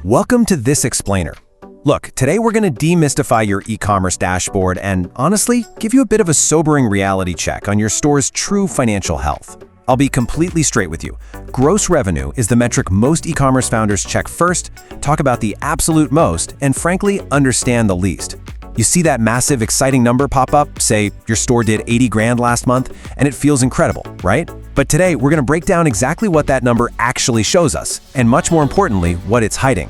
Welcome to This Explainer. Look, today we're going to demystify your e-commerce dashboard and, honestly, give you a bit of a sobering reality check on your store's true financial health. I'll be completely straight with you. Gross revenue is the metric most e-commerce founders check first, talk about the absolute most, and frankly, understand the least. You see that massive, exciting number pop up, say your store did 80 grand last month, and it feels incredible, right? But today, we're going to break down exactly what that number actually shows us, and much more importantly, what it's hiding.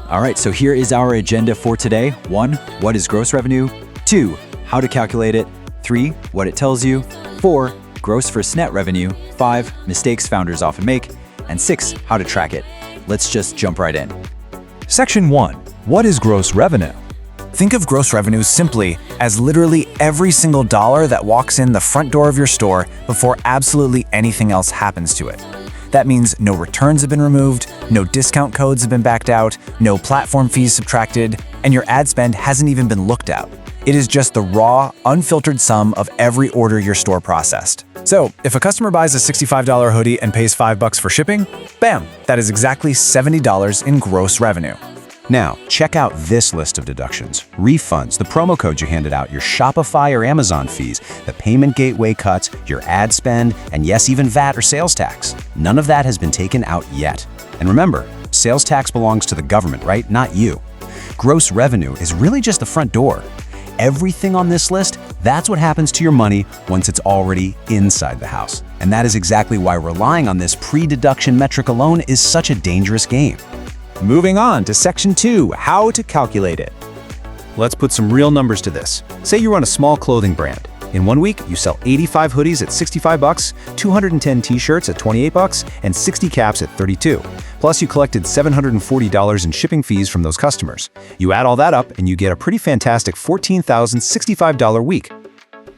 All right, so here is our agenda for today. 1, what is gross revenue? 2, how to calculate it? 3, what it tells you? 4, gross versus net revenue. 5, mistakes founders often make. And 6, how to track it. Let's just jump right in. Section 1. What is gross revenue? Think of gross revenue simply as literally every single dollar that walks in the front door of your store before absolutely anything else happens to it. That means no returns have been removed, no discount codes have been backed out, no platform fees subtracted, and your ad spend hasn't even been looked at. It is just the raw, unfiltered sum of every order your store processed. So, if a customer buys a $65 hoodie and pays $5 for shipping, bam, that is exactly $70 in gross revenue. Now, check out this list of deductions: refunds, the promo code you handed out, your Shopify or Amazon fees, the payment gateway cuts, your ad spend, and yes, even VAT or sales tax. None of that has been taken out yet. And remember, sales tax belongs to the government, right? Not you. Gross revenue is really just the front door. Everything on this list, that's what happens to your money once it's already inside the house. And that is exactly why relying on this pre-deduction metric alone is such a dangerous game. Moving on to Section 2, how to calculate it. Let's put some real numbers to this. Say you run a small clothing brand. In 1 week, you sell 85 hoodies at $65, 210 t-shirts at $28, and 60 caps at $32. Plus, you collected $740 in shipping fees from those customers. You add all that up, and you get a pretty fantastic $14,065 week.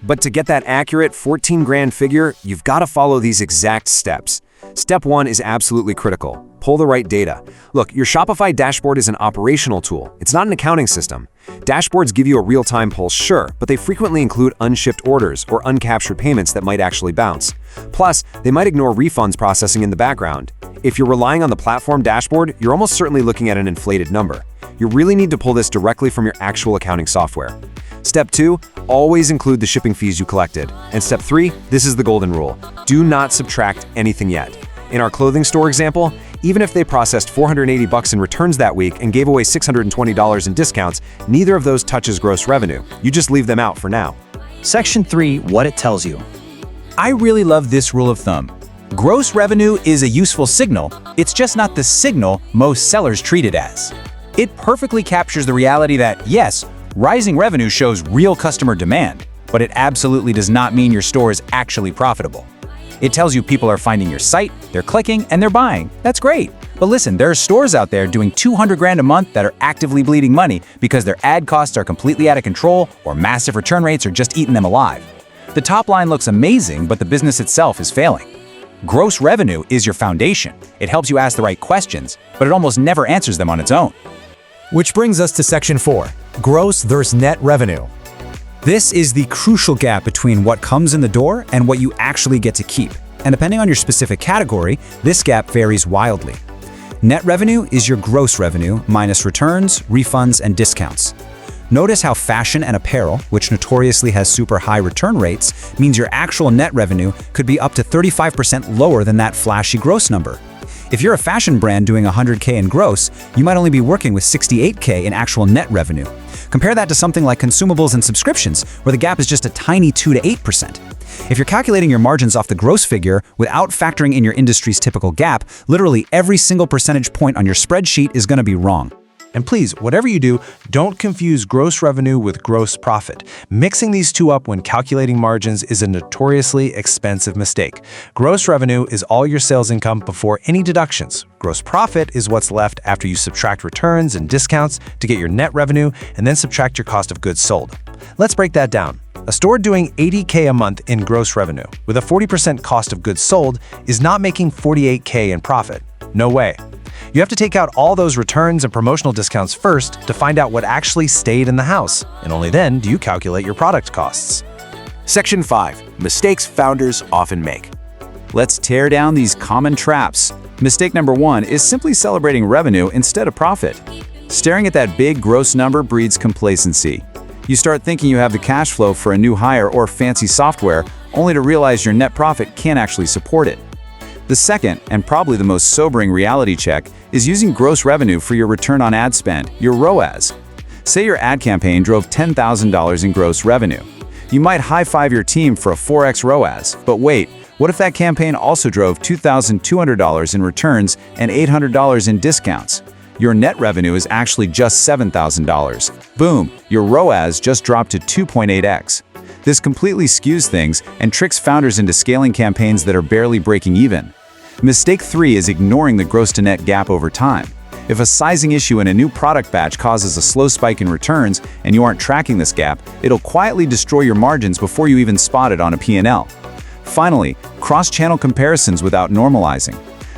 But to get that accurate 14 grand figure, you've got to follow these exact steps. Step 1 is absolutely critical. Pull the right data. Look, your Shopify dashboard is an operational tool. It's not an accounting system. Dashboards give you a real-time pulse, sure, but they frequently include unshipped orders or uncaptured payments that might actually bounce. Plus, they might ignore refunds processing in the background. If you're relying on the platform dashboard, you're almost certainly looking at an inflated number. You really need to pull this directly from your actual accounting software. Step 2, always include the shipping fees you collected. And step 3, this is the golden rule. Do not subtract anything yet. In our clothing store example, even if they processed $480 in returns that week and gave away $620 in discounts, neither of those touches gross revenue. You just leave them out for now. Section 3, what it tells you. I really love this rule of thumb. Gross revenue is a useful signal, it's just not the signal most sellers treat it as. It perfectly captures the reality that, yes, rising revenue shows real customer demand, but it absolutely does not mean your store is actually profitable. It tells you people are finding your site, they're clicking, and they're buying. That's great. But listen, there are stores out there doing 200 grand a month that are actively bleeding money because their ad costs are completely out of control or massive return rates are just eating them alive. The top line looks amazing, but the business itself is failing. Gross revenue is your foundation. It helps you ask the right questions, but it almost never answers them on its own. Which brings us to Section 4, gross versus net revenue. This is the crucial gap between what comes in the door and what you actually get to keep. And depending on your specific category, this gap varies wildly. Net revenue is your gross revenue minus returns, refunds, and discounts. Notice how fashion and apparel, which notoriously has super high return rates, means your actual net revenue could be up to 35% lower than that flashy gross number. If you're a fashion brand doing $100K in gross, you might only be working with $68K in actual net revenue. Compare that to something like consumables and subscriptions, where the gap is just a tiny 2 to 8%. If you're calculating your margins off the gross figure without factoring in your industry's typical gap, literally every single percentage point on your spreadsheet is going to be wrong. And please, whatever you do, don't confuse gross revenue with gross profit. Mixing these two up when calculating margins is a notoriously expensive mistake. Gross revenue is all your sales income before any deductions. Gross profit is what's left after you subtract returns and discounts to get your net revenue and then subtract your cost of goods sold. Let's break that down. A store doing $80K a month in gross revenue with a 40% cost of goods sold is not making $48K in profit. No way. You have to take out all those returns and promotional discounts first to find out what actually stayed in the house, and only then do you calculate your product costs. Section 5, mistakes founders often make. Let's tear down these common traps. Mistake number 1 is simply celebrating revenue instead of profit. Staring at that big gross number breeds complacency. You start thinking you have the cash flow for a new hire or fancy software, only to realize your net profit can't actually support it. The second, and probably the most sobering reality check, is using gross revenue for your return on ad spend, your ROAS. Say your ad campaign drove $10,000 in gross revenue. You might high-five your team for a 4x ROAS, but wait, what if that campaign also drove $2,200 in returns and $800 in discounts? Your net revenue is actually just $7,000. Boom, your ROAS just dropped to 2.8x. This completely skews things and tricks founders into scaling campaigns that are barely breaking even. Mistake 3 is ignoring the gross-to-net gap over time. If a sizing issue in a new product batch causes a slow spike in returns and you aren't tracking this gap, it'll quietly destroy your margins before you even spot it on a P&L. Finally, cross-channel comparisons without normalizing.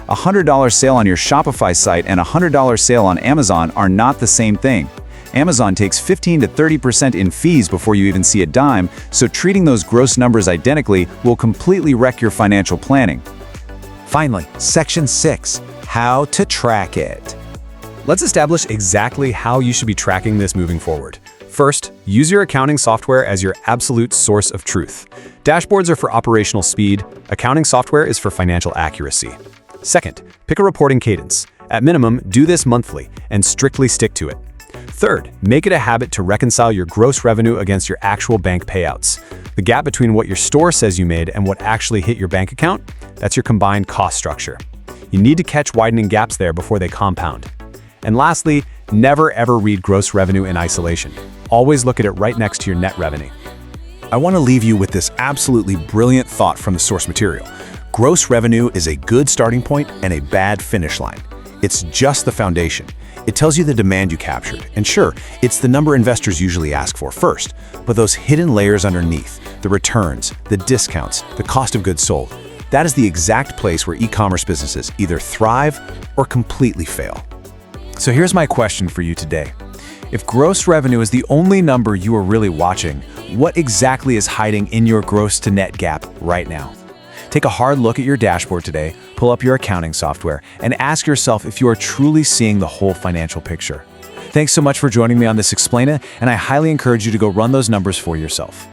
A $100 sale on your Shopify site and a $100 sale on Amazon are not the same thing. Amazon takes 15 to 30% in fees before you even see a dime, so treating those gross numbers identically will completely wreck your financial planning. Finally, Section 6, how to track it. Let's establish exactly how you should be tracking this moving forward. First, use your accounting software as your absolute source of truth. Dashboards are for operational speed, accounting software is for financial accuracy. Second, pick a reporting cadence. At minimum, do this monthly and strictly stick to it. Third, make it a habit to reconcile your gross revenue against your actual bank payouts. The gap between what your store says you made and what actually hit your bank account, that's your combined cost structure. You need to catch widening gaps there before they compound. And lastly, never ever read gross revenue in isolation. Always look at it right next to your net revenue. I want to leave you with this absolutely brilliant thought from the source material. Gross revenue is a good starting point and a bad finish line. It's just the foundation. It tells you the demand you captured. And sure, it's the number investors usually ask for first, but those hidden layers underneath, the returns, the discounts, the cost of goods sold, that is the exact place where e-commerce businesses either thrive or completely fail. So here's my question for you today. If gross revenue is the only number you are really watching, what exactly is hiding in your gross to net gap right now? Take a hard look at your dashboard today, pull up your accounting software, and ask yourself if you are truly seeing the whole financial picture. Thanks so much for joining me on this Explain It, and I highly encourage you to go run those numbers for yourself.